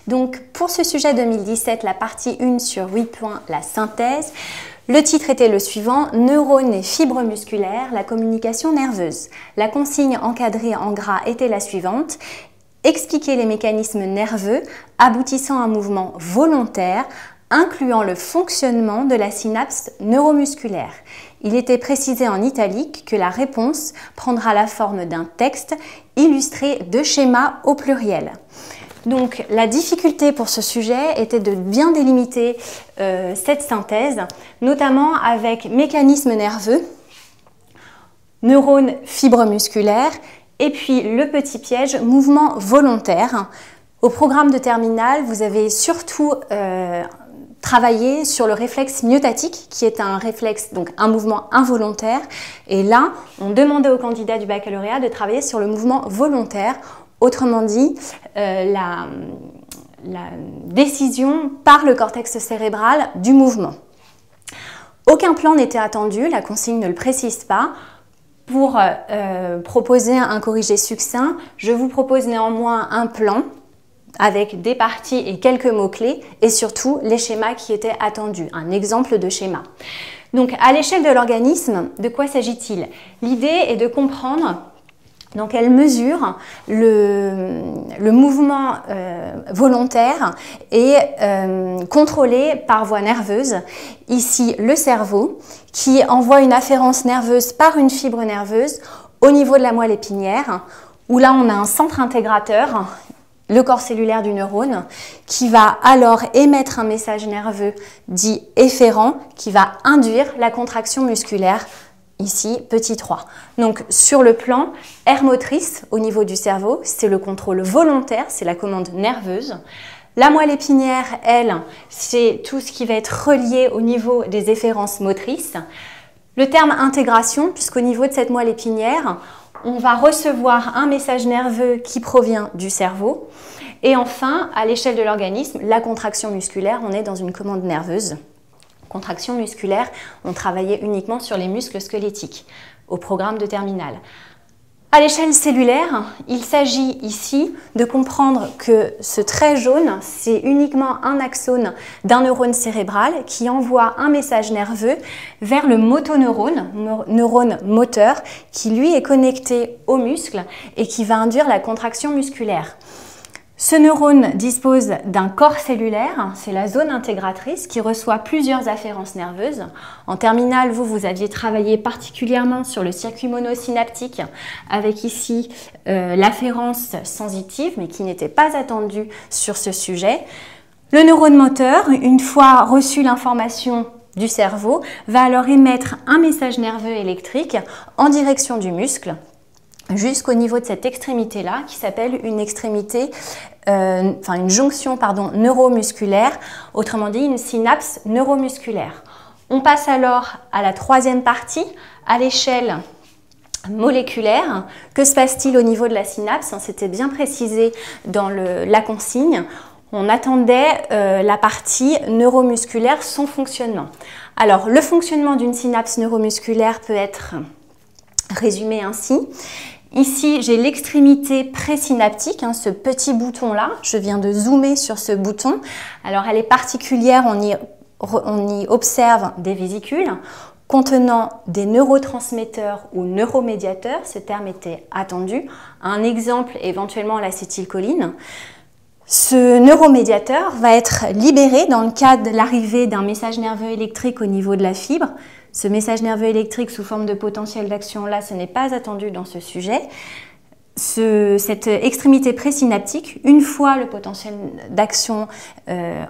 Donc pour ce sujet 2017, la partie 1 sur 8 points, la synthèse, le titre était le suivant, neurones et fibres musculaires, la communication nerveuse. La consigne encadrée en gras était la suivante, expliquer les mécanismes nerveux aboutissant à un mouvement volontaire, incluant le fonctionnement de la synapse neuromusculaire. Il était précisé en italique que la réponse prendra la forme d'un texte illustré de schémas au pluriel. Donc la difficulté pour ce sujet était de bien délimiter cette synthèse, notamment avec mécanismes nerveux, neurones, fibres musculaires, et puis le petit piège, mouvement volontaire. Au programme de terminale, vous avez surtout travaillé sur le réflexe myotatique, qui est un réflexe, donc un mouvement involontaire. Et là, on demandait aux candidats du baccalauréat de travailler sur le mouvement volontaire. Autrement dit, la décision par le cortex cérébral du mouvement. Aucun plan n'était attendu, la consigne ne le précise pas. Pour proposer un corrigé succinct, je vous propose néanmoins un plan avec des parties et quelques mots-clés et surtout les schémas qui étaient attendus, un exemple de schéma. Donc à l'échelle de l'organisme, de quoi s'agit-il? L'idée est de comprendre dans quelle mesure le mouvement volontaire est contrôlé par voie nerveuse. Ici, le cerveau qui envoie une afférence nerveuse par une fibre nerveuse au niveau de la moelle épinière, où là on a un centre intégrateur, le corps cellulaire du neurone, qui va alors émettre un message nerveux dit efférent qui va induire la contraction musculaire. Ici, petit 3. Donc, sur le plan aire motrice, au niveau du cerveau, c'est le contrôle volontaire, c'est la commande nerveuse. La moelle épinière, elle, c'est tout ce qui va être relié au niveau des efférences motrices. Le terme intégration, puisqu'au niveau de cette moelle épinière, on va recevoir un message nerveux qui provient du cerveau. Et enfin, à l'échelle de l'organisme, la contraction musculaire, on est dans une commande nerveuse. Contraction musculaire, on travaillait uniquement sur les muscles squelettiques au programme de terminale. À l'échelle cellulaire, il s'agit ici de comprendre que ce trait jaune, c'est uniquement un axone d'un neurone cérébral qui envoie un message nerveux vers le motoneurone, neurone moteur, qui lui est connecté au muscle et qui va induire la contraction musculaire. Ce neurone dispose d'un corps cellulaire, c'est la zone intégratrice qui reçoit plusieurs afférences nerveuses. En terminale, vous aviez travaillé particulièrement sur le circuit monosynaptique avec ici l'afférence sensitive, mais qui n'était pas attendue sur ce sujet. Le neurone moteur, une fois reçu l'information du cerveau, va alors émettre un message nerveux électrique en direction du muscle, jusqu'au niveau de cette extrémité-là, qui s'appelle une extrémité, une jonction neuromusculaire, autrement dit une synapse neuromusculaire. On passe alors à la troisième partie, à l'échelle moléculaire. Que se passe-t-il au niveau de la synapse? C'était bien précisé dans la consigne. On attendait la partie neuromusculaire, son fonctionnement. Alors, le fonctionnement d'une synapse neuromusculaire peut être résumé ainsi. Ici, j'ai l'extrémité présynaptique, ce petit bouton-là. Je viens de zoomer sur ce bouton. Alors, elle est particulière, on y observe des vésicules contenant des neurotransmetteurs ou neuromédiateurs. Ce terme était attendu. Un exemple, éventuellement, l'acétylcholine. Ce neuromédiateur va être libéré dans le cas de l'arrivée d'un message nerveux électrique au niveau de la fibre. Ce message nerveux électrique sous forme de potentiel d'action, là, ce n'est pas attendu dans ce sujet. Cette extrémité présynaptique, une fois le potentiel d'action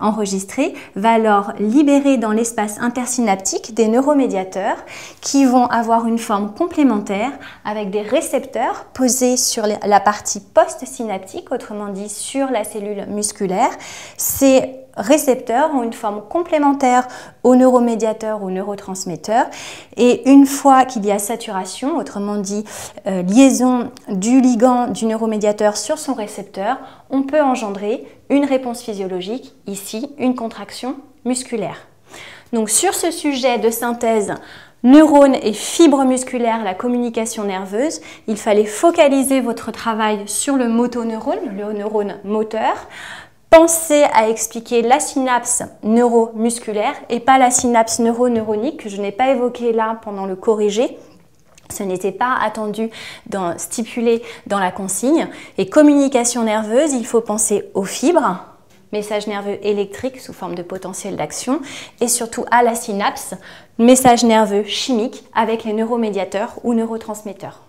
enregistré, va alors libérer dans l'espace intersynaptique des neuromédiateurs qui vont avoir une forme complémentaire avec des récepteurs posés sur la partie post-synaptique, autrement dit sur la cellule musculaire. Ces récepteurs ont une forme complémentaire aux neuromédiateurs ou neurotransmetteurs et une fois qu'il y a saturation, autrement dit liaison du ligand du neuromédiateur sur son récepteur, on peut engendrer une réponse physiologique, ici une contraction musculaire. Donc sur ce sujet de synthèse, neurones et fibres musculaires, la communication nerveuse. Il fallait focaliser votre travail sur le motoneurone, le neurone moteur. Pensez à expliquer la synapse neuromusculaire et pas la synapse neuroneuronique que je n'ai pas évoquée là pendant le corrigé. Ce n'était pas attendu stipulé dans la consigne. Et communication nerveuse, il faut penser aux fibres, message nerveux électrique sous forme de potentiel d'action, et surtout à la synapse, message nerveux chimique avec les neuromédiateurs ou neurotransmetteurs.